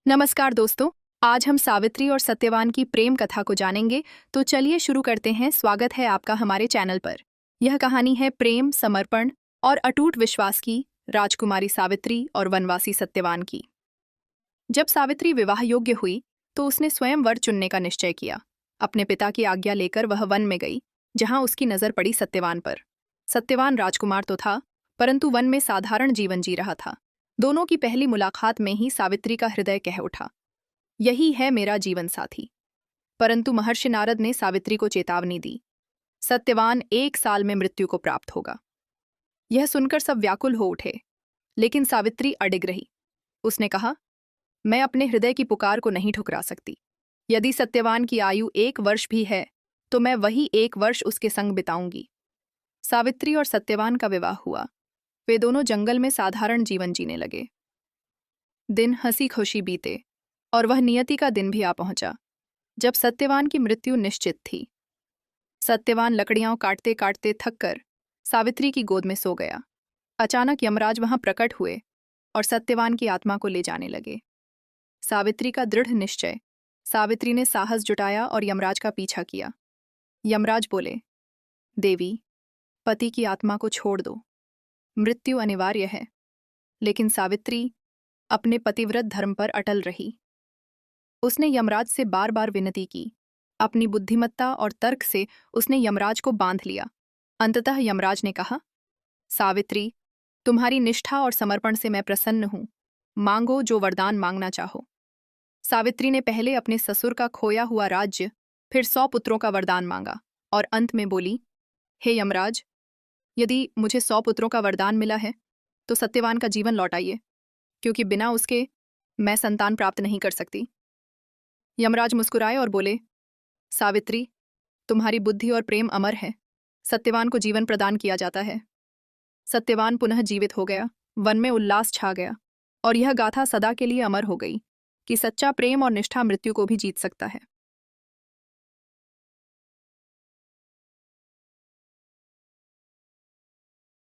नमस्कार दोस्तों। आज हम सावित्री और सत्यवान की प्रेम कथा को जानेंगे। तो चलिए शुरू करते हैं। स्वागत है आपका हमारे चैनल पर। यह कहानी है प्रेम, समर्पण और अटूट विश्वास की, राजकुमारी सावित्री और वनवासी सत्यवान की। जब सावित्री विवाह योग्य हुई तो उसने स्वयं वर चुनने का निश्चय किया। अपने पिता की आज्ञा लेकर वह वन में गई, जहां उसकी नजर पड़ी सत्यवान पर। सत्यवान राजकुमार तो था, परंतु वन में साधारण जीवन जी रहा था। दोनों की पहली मुलाकात में ही सावित्री का हृदय कह उठा, यही है मेरा जीवन साथी। परंतु महर्षि नारद ने सावित्री को चेतावनी दी, सत्यवान 1 साल में मृत्यु को प्राप्त होगा। यह सुनकर सब व्याकुल हो उठे, लेकिन सावित्री अडिग रही। उसने कहा, मैं अपने हृदय की पुकार को नहीं ठुकरा सकती। यदि सत्यवान की आयु 1 वर्ष भी है तो मैं वही 1 वर्ष उसके संग बिताऊंगी। सावित्री और सत्यवान का विवाह हुआ। वे दोनों जंगल में साधारण जीवन जीने लगे। दिन हंसी खुशी बीते और वह नियति का दिन भी आ पहुंचा, जब सत्यवान की मृत्यु निश्चित थी। सत्यवान लकड़ियां काटते काटते थककर सावित्री की गोद में सो गया। अचानक यमराज वहां प्रकट हुए और सत्यवान की आत्मा को ले जाने लगे। सावित्री का दृढ़ निश्चय। सावित्री ने साहस जुटाया और यमराज का पीछा किया। यमराज बोले, देवी, पति की आत्मा को छोड़ दो, मृत्यु अनिवार्य है। लेकिन सावित्री अपने पतिव्रत धर्म पर अटल रही। उसने यमराज से बार बार विनती की। अपनी बुद्धिमत्ता और तर्क से उसने यमराज को बांध लिया। अंततः यमराज ने कहा, सावित्री, तुम्हारी निष्ठा और समर्पण से मैं प्रसन्न हूं। मांगो जो वरदान मांगना चाहो। सावित्री ने पहले अपने ससुर का खोया हुआ राज्य, फिर 100 पुत्रों का वरदान मांगा और अंत में बोली, हे यमराज, यदि मुझे 100 पुत्रों का वरदान मिला है तो सत्यवान का जीवन लौटाइए, क्योंकि बिना उसके मैं संतान प्राप्त नहीं कर सकती। यमराज मुस्कुराए और बोले, सावित्री, तुम्हारी बुद्धि और प्रेम अमर है। सत्यवान को जीवन प्रदान किया जाता है। सत्यवान पुनः जीवित हो गया। वन में उल्लास छा गया और यह गाथा सदा के लिए अमर हो गई कि सच्चा प्रेम और निष्ठा मृत्यु को भी जीत सकता है।